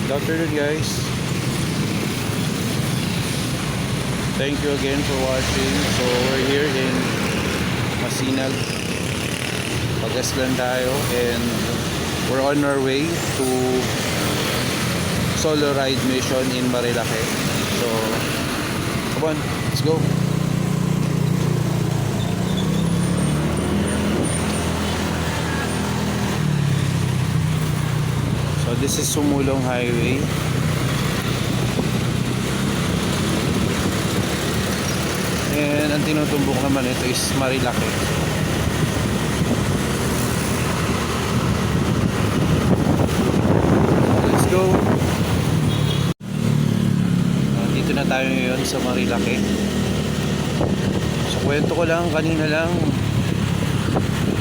Good afternoon, guys. Thank you again for watching. So we're here in Masinag, Pagaslan tayo, and we're on our way to solo ride mission in Marilake. So come on, let's go. So this is Sumulong Highway. And ang tinutumbok naman ito is Marilake. Let's go. Dito na tayo ngayon sa Marilake. So kwento ko lang, kanina lang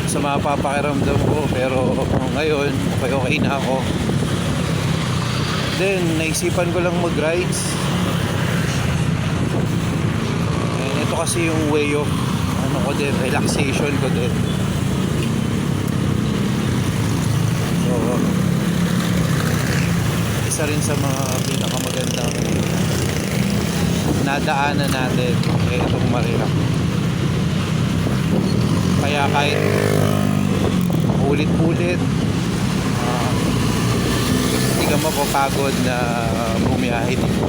sa mapapakiramdam ko, pero ngayon okay na ako. Then naisipan ko lang mag-rides. And ito kasi yung way of relaxation ko din. So isa rin sa mga pinakamagandang nadaanan natin itong Marilake. Kaya kahit ulit-ulit hindi ka mapapagod na bumiyahe dito.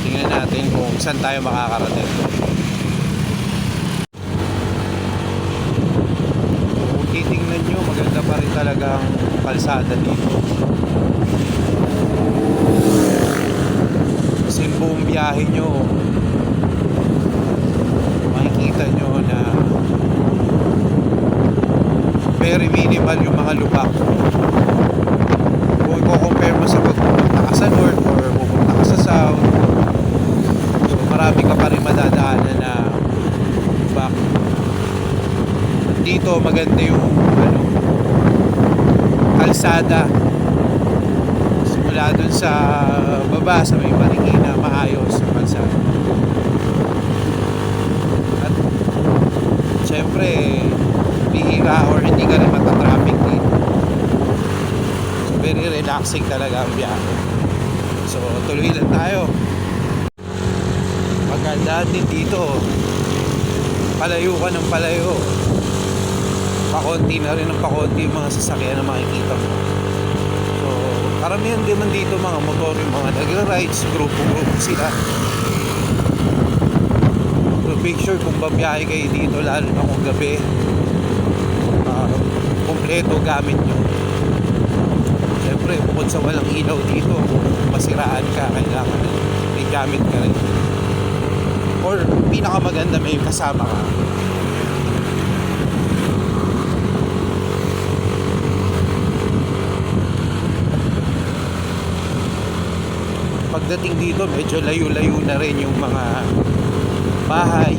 Tingnan natin kung saan tayo makakarating. Kung titingnan nyo, maganda pa rin talaga ang kalsada dito. Kasi buong biyahe nyo makikita nyo na very minimal yung mga lubak. Kung i-compare mo sa pagpunta ka sa north or pupunta ka sa south, so marami ka pa rin madadaanan na lubak. Dito maganda yung kalsada. Simula dun sa baba sa may Marikina, maayos ang kalsada. At syempre bihira or hindi ka rin matatraffic dito. So very relaxing talaga ang biyahe. So tuloy lang tayo. Magandaan din dito, palayo ka ng palayo, pakonti na rin ng pakonti yung mga sasakyan na makikita mo. So karamihan din man dito mga motor, yung mga nagra-rides, grupo-grupo sila. So make sure kung babiyahe kayo dito, lalo na kung gabi, kompleto gamit nyo. Siyempre bukod sa walang ilaw dito, kung masiraan ka, kailangan may gamit ka rin, or pinakamaganda may kasama ka. Pagdating dito medyo layo-layo na rin yung mga bahay.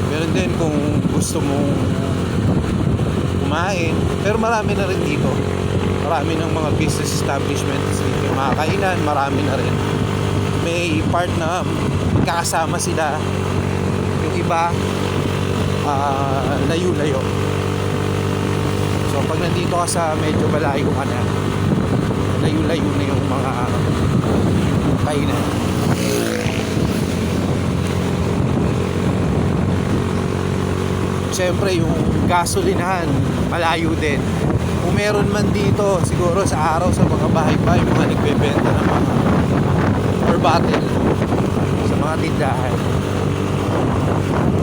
Meron din kung gusto mong kumain, pero marami na rin dito. Marami ng mga business establishments dito. Yung mga kainan, marami na rin. May part na kakasama sila. Yung iba layo-layo. So pag nandito ka sa medyo malayo ka na, layo-layo na yung mga kainan. Siyempre yung gasolinahan malayo din. Kung meron man dito, siguro sa araw sa mga bahay-bahay, mga nagbebenta ng mga or bottle sa mga tindahan.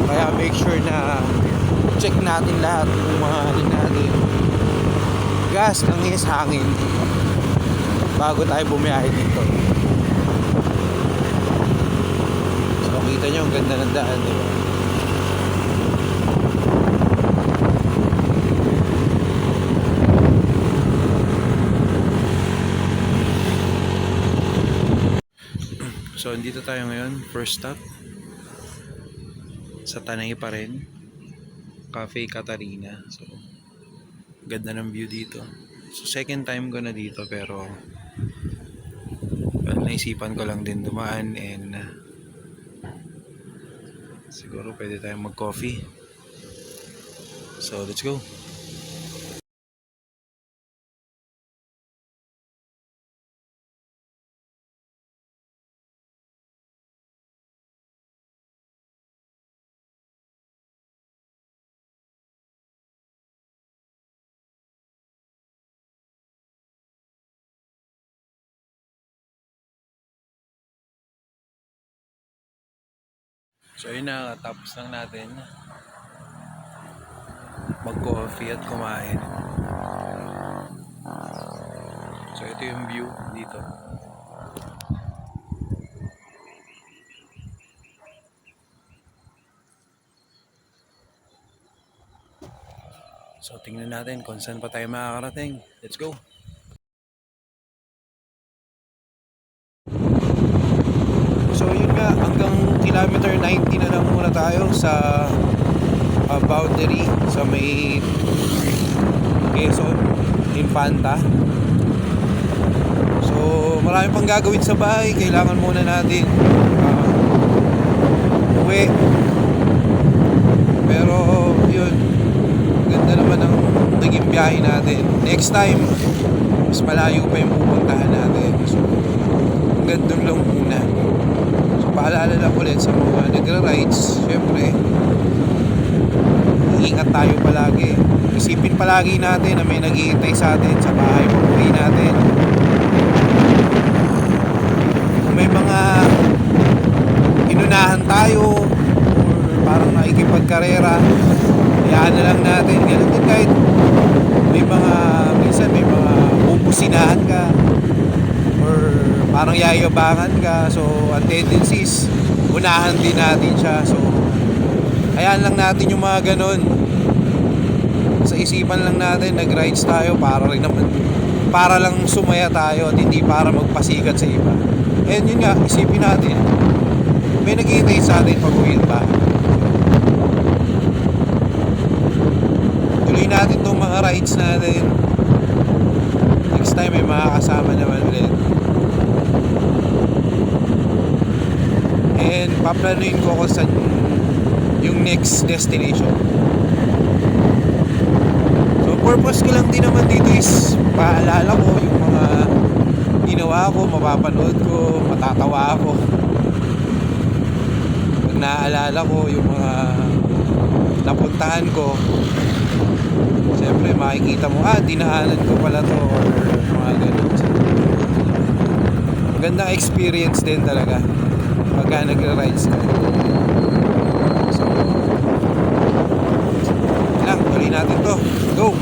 Kaya make sure na check natin lahat kung mahalin natin gas, langis, hangin bago tayo bumiyahe dito. So kita nyo ang ganda ng daan, diba? So dito tayo ngayon, first stop sa Tanay pa rin, Cafe Catarina. So ganda ng view dito. So second time ko na dito, pero naisipan ko lang din dumaan and Siguro pwede tayong mag-coffee. So, let's go. So, yun na. Tapos lang natin mag-coffee at kumain. So, ito yung view dito. So, tingnan natin kung saan pa tayo makakarating. Let's go! So, yun nga. Hanggang kilometer 90 na lang muna tayo sa boundary sa may Quezon, Infanta. So, marami pang gagawin sa bahay. Kailangan muna natin uwi. Pero, yun. Ganda naman ang naging biyahe natin. Next time, mas malayo pa yung pupuntahan natin. So, hanggang doon lang muna. So, paalala lang ulit sa mga nagra-rides. Siyempre, ingat tayo palagi. Isipin palagi natin na may naghihintay sa atin sa bahay pag-uwi natin. Kung may mga inunahan tayo or parang nakikipagkarera, hayaan na lang natin. Ganun din kahit may mga minsan may mga bubusinahan ka or parang yayabangan ka. So ang tendencies, unahan din natin siya. So hayaan lang natin yung mga ganun. Sa isipan lang natin, nag-rides tayo para rin naman, para lang sumaya tayo at hindi para magpasikat sa iba. And yun nga, isipin natin, may naghihintay sa atin pag-uwi ba. Tuloy natin tong mga rides natin. Next time may makakasama naman ulit. And paplanuin ko kung saan yung next destination. So purpose ko lang din naman dito is paalala ko yung mga ginawa ko, mapapanood ko, matatawa ako. Pag naaalala ko yung mga napuntahan ko, siyempre makikita mo, dinaanan ko pala to or mga ganun. Magandang experience din talaga pagka nagra-rides ka. So lang, tuloy natin to. Go!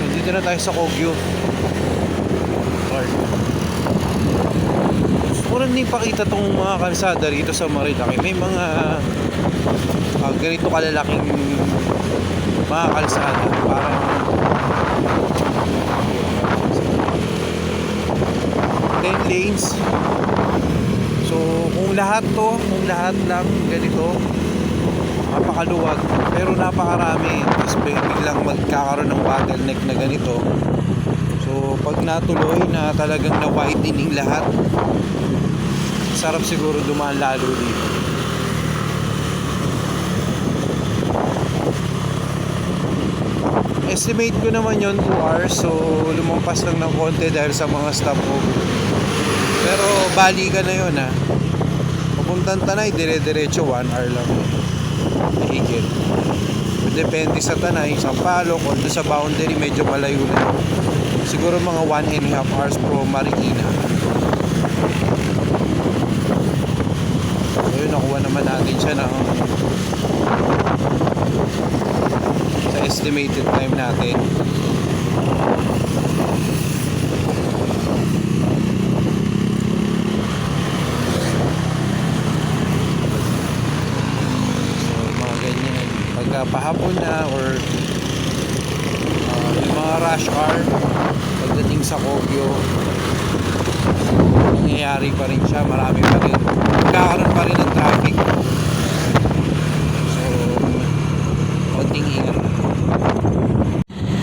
Nandito na tayo sa Kogyo Park. Gusto ko rin ipakita tong mga kalsada rito sa Marilaki. May mga ganito kalalaking mga kalsada. Parang 10 lanes. So kung lahat lang ganito, napakaluwag pero napakarami. Tapos biglang magkakaroon ng bottleneck na ganito. So pag natuloy na talagang na-widening lahat, sarap siguro dumaan lalo dito. Estimate ko naman yon 2 hours. So lumampas lang ng konti dahil sa mga stopover. Pero balikan na yun papuntang Tanay, dire-diretso 1 hour lang higit. Depende sa Tanay, Sampaloc, o sa boundary medyo malayo na. Siguro mga 1.5 hours pro Marikina. So yun, nakuha naman natin siya ng sa estimated time natin. nangyayari pa rin siya, marami pa rin, magkakaroon pa rin ng traffic. So konting ingat.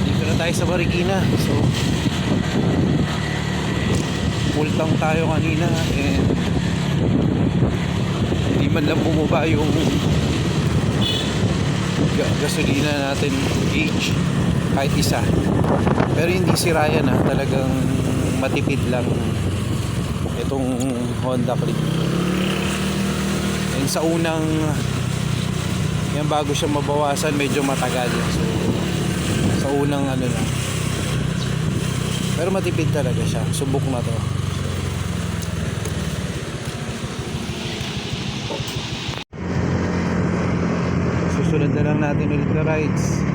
Dito na tayo sa Marikina. So full tank tayo kanina and hindi man lang bumaba yung gasolina natin gauge kahit isa. Pero hindi si Ryan talagang matipid lang itong Honda Click. And sa unang yan, bago siya mabawasan medyo matagal. So sa unang ano lang, pero matipid talaga siya. Subok na to. Susunod na lang natin ulit na rides.